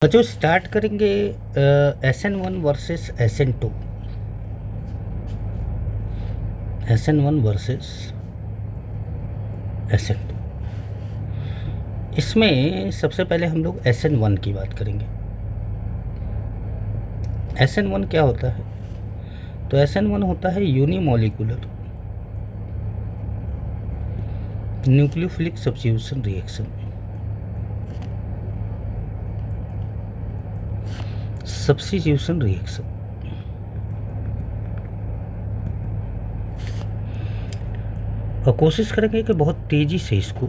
जो स्टार्ट करेंगे SN1 versus SN2। SN1 versus SN2, इसमें सबसे पहले हम लोग SN1 की बात करेंगे। SN1 क्या होता है? तो SN1 होता है unimolecular nucleophilic substitution reaction. Substitution reaction और कोशिश करेंगे कि बहुत तेज़ी से इसको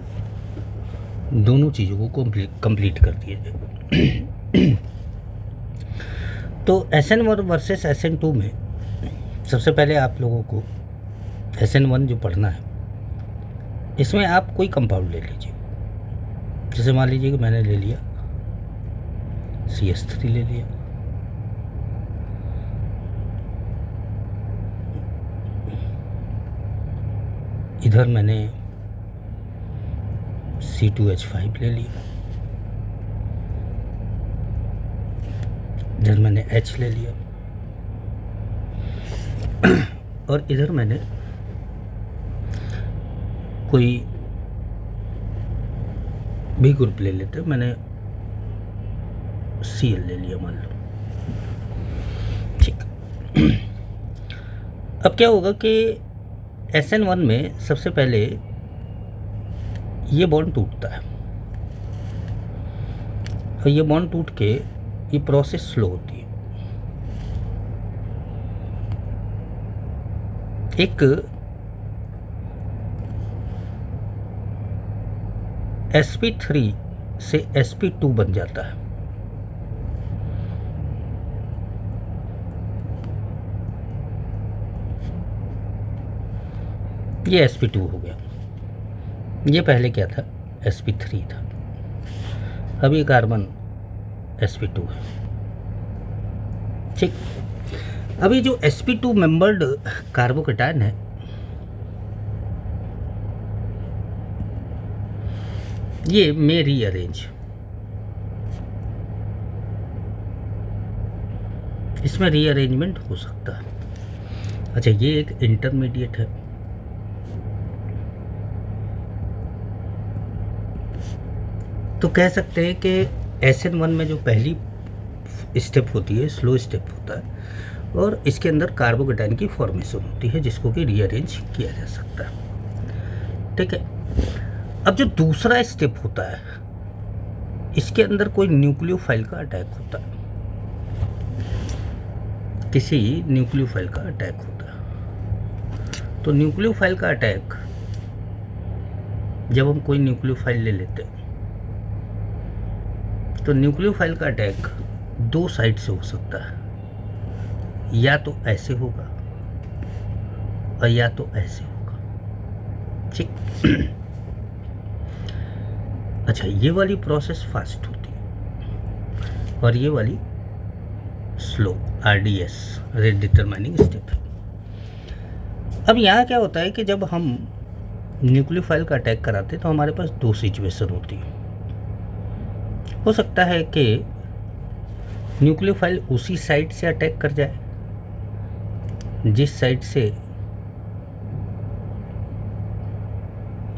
दोनों चीज़ों को कंप्लीट कर दिया जाए। तो SN1 वर्सेस SN2 में सबसे पहले आप लोगों को SN1 जो पढ़ना है, इसमें आप कोई कंपाउंड ले लीजिए। जैसे मान लीजिए कि मैंने ले लिया CS3 ले लिया, इधर मैंने C2H5 ले लिया, इधर मैंने H ले लिया और इधर मैंने कोई भी ग्रुप ले लेते, मैंने Cl ले लिया मान लो। ठीक। अब क्या होगा कि SN1 में सबसे पहले ये बॉन्ड टूटता है और ये बॉन्ड टूट के ये प्रोसेस स्लो होती है। एक sp3 से sp2 बन जाता है। ये sp2 हो गया। ये पहले क्या था? sp3 था। अब ये कार्बन sp2 है। ठीक। अभी जो sp2 मेंबर्ड कार्बोकेटायन है, ये में रीअरेंज, इसमें रीअरेंजमेंट हो सकता है। अच्छा, ये एक इंटरमीडिएट है। तो कह सकते हैं कि SN1 में जो पहली स्टेप होती है स्लो स्टेप होता है और इसके अंदर कार्बोकेटायन की फॉर्मेशन होती है जिसको कि रीअरेंज किया जा सकता है। ठीक है। अब जो दूसरा स्टेप होता है, इसके अंदर कोई न्यूक्लियोफाइल का अटैक होता है, किसी न्यूक्लियोफाइल का अटैक होता है। तो न्यूक्लियोफाइल का अटैक, जब हम कोई न्यूक्लियोफाइल ले लेते हैं तो न्यूक्लियोफाइल का अटैक दो साइड से हो सकता है, या तो ऐसे होगा और या तो ऐसे होगा। ठीक। अच्छा, ये वाली प्रोसेस फास्ट होती है और ये वाली slow, RDS, rate determining step है। अब यहाँ क्या होता है कि जब हम न्यूक्लियोफाइल का अटैक कराते हैं तो हमारे पास दो सिचुएशन होती है। हो सकता है कि न्यूक्लियोफाइल उसी साइड से अटैक कर जाए जिस साइड से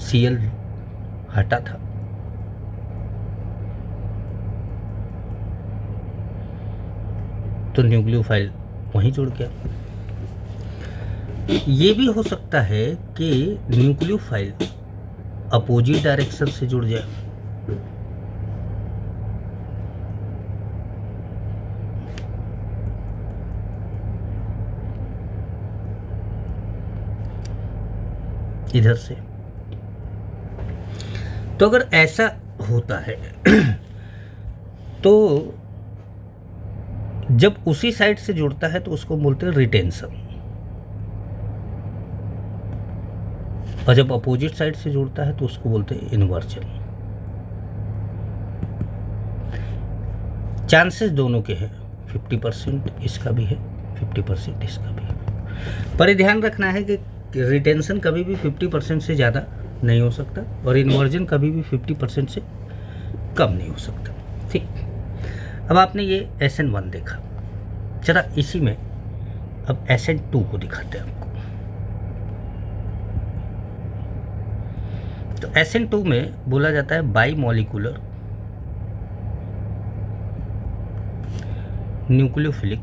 Cl हटा था, तो न्यूक्लियोफाइल वहीं जुड़ गया। ये भी हो सकता है कि न्यूक्लियोफाइल अपोजिट डायरेक्शन से जुड़ जाए। इधर से। तो अगर ऐसा होता है तो जब उसी साइड से जुड़ता है तो उसको बोलते हैं रिटेंशन, और जब अपोजिट साइड से जुड़ता है तो उसको बोलते हैं इन्वर्जन। चांसेस दोनों के हैं, 50% इसका भी है, 50% इसका भी है। पर ध्यान रखना है कि रिटेंशन कभी भी 50% से ज़्यादा नहीं हो सकता और इन्वर्जन कभी भी 50% से कम नहीं हो सकता। ठीक। अब आपने ये SN1 देखा, जरा इसी में अब SN2 को दिखाते हैं आपको। तो SN2 में बोला जाता है bimolecular nucleophilic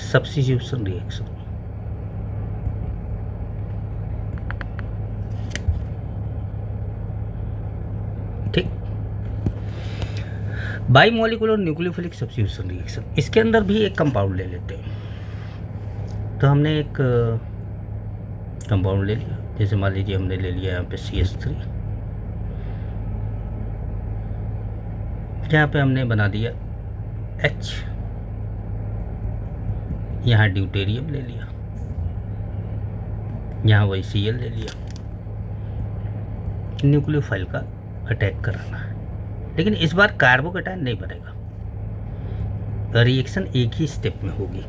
substitution reaction. ठीक, bimolecular nucleophilic substitution reaction, इसके अंदर भी एक कंपाउंड ले लेते हैं। तो हमने एक कंपाउंड ले लिया, जैसे मान लीजिए हमने ले लिया यहाँ पे CH3, यहाँ पे हमने बना दिया H, यहाँ ड्यूटेरियम ले लिया, यहाँ वही Cl ले लिया। न्यूक्लियोफाइल का अटैक कराना है, लेकिन इस बार कार्बोकैटायन नहीं बनेगा, रिएक्शन एक ही स्टेप में होगी।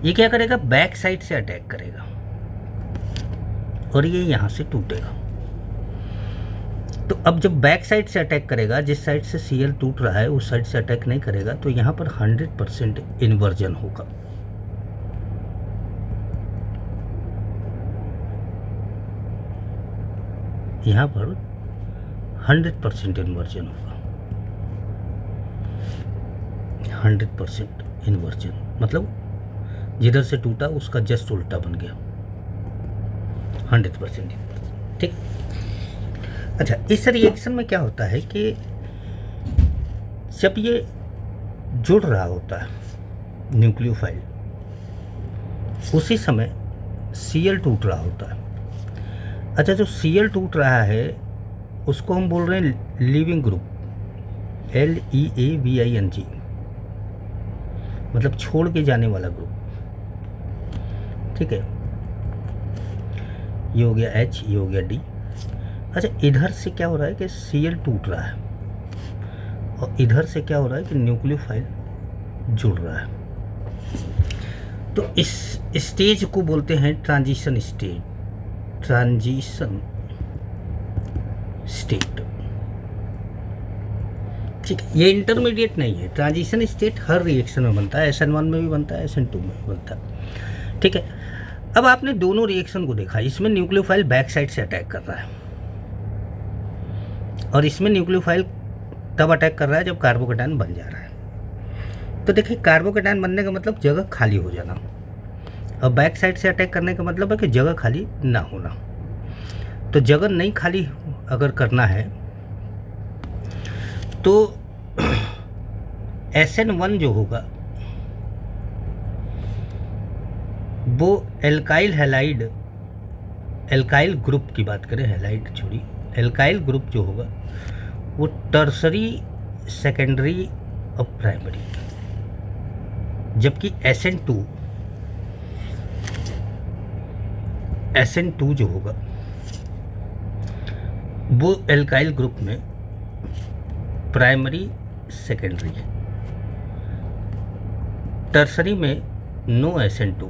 ये क्या करेगा, बैक साइड से अटैक करेगा और ये यहाँ से टूटेगा। तो अब जब बैक साइड से अटैक करेगा, जिस साइड से Cl टूट रहा है उस साइड से अटैक नहीं करेगा, तो यहाँ पर 100% इन्वर्जन होगा। यहाँ पर 100% इन्वर्जन होगा। 100% इन्वर्जन मतलब जिधर से टूटा उसका जस्ट उल्टा बन गया, 100% इन्वर्जन। ठीक, अच्छा, इस रिएक्शन में क्या होता है कि जब ये जुड़ रहा होता है न्यूक्लियोफाइल, उसी समय Cl टूट रहा होता है। अच्छा, जो Cl टूट रहा है उसको हम बोल रहे हैं लीविंग ग्रुप, LEAVING, मतलब छोड़ के जाने वाला ग्रुप। ठीक है, ये हो गया H, ये हो गया D। अच्छा, इधर से क्या हो रहा है कि Cl टूट रहा है और इधर से क्या हो रहा है कि न्यूक्लियोफाइल जुड़ रहा है। तो इस स्टेज को बोलते हैं ट्रांजिशन स्टेज, ट्रांजिशन स्टेट। ठीक है, ये इंटरमीडिएट नहीं है। ट्रांजिशन स्टेट हर रिएक्शन में बनता है, SN1 में भी बनता है, SN2 में भी बनता है। ठीक है, अब आपने दोनों रिएक्शन को देखा, इसमें न्यूक्लियोफाइल बैक साइड से अटैक कर रहा है और इसमें न्यूक्लियोफाइल तब अटैक कर रहा है जब कार्बोकैटायन बन जा रहा है। तो देखिए, कार्बोकैटायन बनने का मतलब जगह खाली हो जाना, और बैक साइड से अटैक करने का मतलब है कि जगह खाली ना होना। तो जगह नहीं खाली अगर करना है तो SN1 जो होगा वो एल्काइल हैलाइड, एल्काइल ग्रुप की बात करें, हैलाइड छोड़ी, एल्काइल ग्रुप जो होगा वो टर्सरी, सेकेंडरी और प्राइमरी, जबकि SN2 जो होगा वो एल्काइल ग्रुप में प्राइमरी, सेकेंडरी, टर्सरी में नो SN2,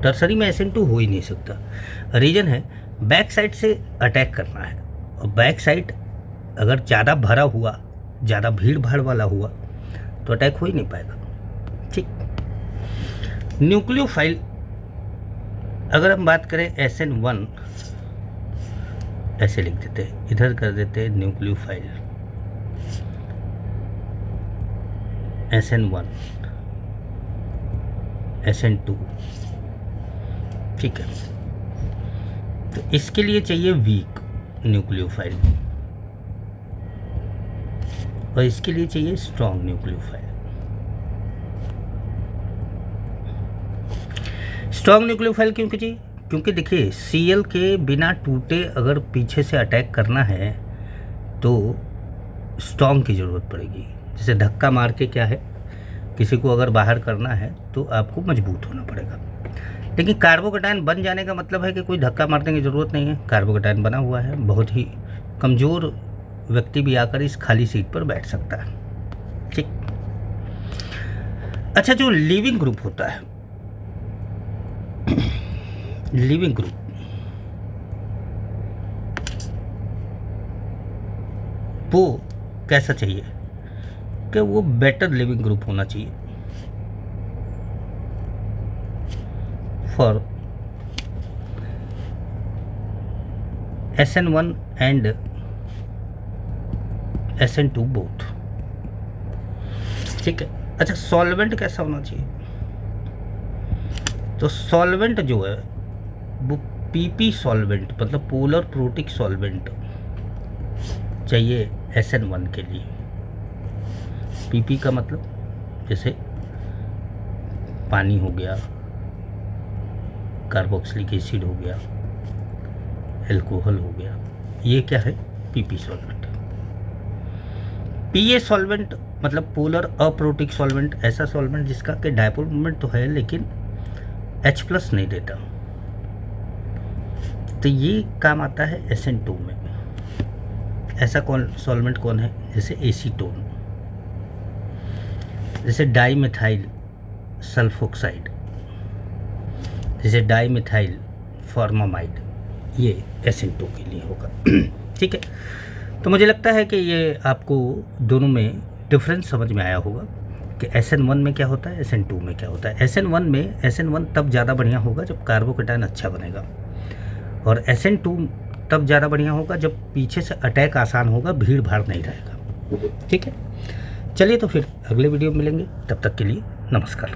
टर्सरी में SN2 हो ही नहीं सकता। रीज़न है बैक साइड से अटैक करना है, और बैक साइड अगर ज़्यादा भरा हुआ, ज़्यादा भीड़ भाड़ वाला हुआ तो अटैक हो ही नहीं पाएगा। ठीक, न्यूक्लियोफाइल अगर हम बात करें SN1, ऐसे लिख देते हैं, इधर कर देते हैं न्यूक्लियोफाइल SN1, SN2। ठीक है, तो इसके लिए चाहिए वीक न्यूक्लियोफाइल और इसके लिए चाहिए स्ट्रॉन्ग न्यूक्लियोफाइल। स्ट्रॉन्ग न्यूक्लियोफाइल क्यों चाहिए? क्योंकि देखिए, Cl के बिना टूटे अगर पीछे से अटैक करना है तो स्ट्रॉन्ग की ज़रूरत पड़ेगी। जैसे धक्का मार के क्या है, किसी को अगर बाहर करना है तो आपको मजबूत होना पड़ेगा। लेकिन कार्बोकैटायन बन जाने का मतलब है कि कोई धक्का मारने की ज़रूरत नहीं है, कार्बोकैटायन बना हुआ है, बहुत ही कमज़ोर व्यक्ति भी आकर इस खाली सीट पर बैठ सकता है। ठीक, अच्छा, जो लीविंग ग्रुप होता है, लीविंग ग्रुप, वो कैसा चाहिए कि वो बेटर लिविंग ग्रुप होना चाहिए for SN1 and SN2 both. ठीक है। अच्छा, सॉल्वेंट कैसा होना चाहिए? तो सॉल्वेंट जो है वो PP सॉल्वेंट मतलब पोलर प्रोटिक सॉल्वेंट चाहिए SN1 के लिए। PP का मतलब जैसे पानी हो गया, कार्बोक्सिलिक एसिड हो गया, एल्कोहल हो गया, ये क्या है? PP solvent. PA सॉल्वेंट मतलब पोलर अप्रोटिक सॉल्वेंट, ऐसा सॉल्वेंट जिसका कि डायपोल मोमेंट तो है लेकिन H+ नहीं देता, तो ये काम आता है SN2 में। ऐसा सॉल्वेंट कौन है? जैसे एसीटोन, जैसे डाईमिथाइल सल्फोक्साइड, जैसे डाईमिथाइल फॉर्मामाइड, ये SN2 के लिए होगा। ठीक है। तो मुझे लगता है कि ये आपको दोनों में डिफरेंस समझ में आया होगा कि SN1 में क्या होता है, SN2 में क्या होता है। SN1 तब ज़्यादा बढ़िया होगा जब कार्बोकेटायन अच्छा बनेगा, और SN2 तब ज़्यादा बढ़िया होगा जब पीछे से अटैक आसान होगा, भीड़ भाड़ नहीं रहेगा। ठीक है। चलिए तो फिर अगले वीडियो में मिलेंगे, तब तक के लिए नमस्कार।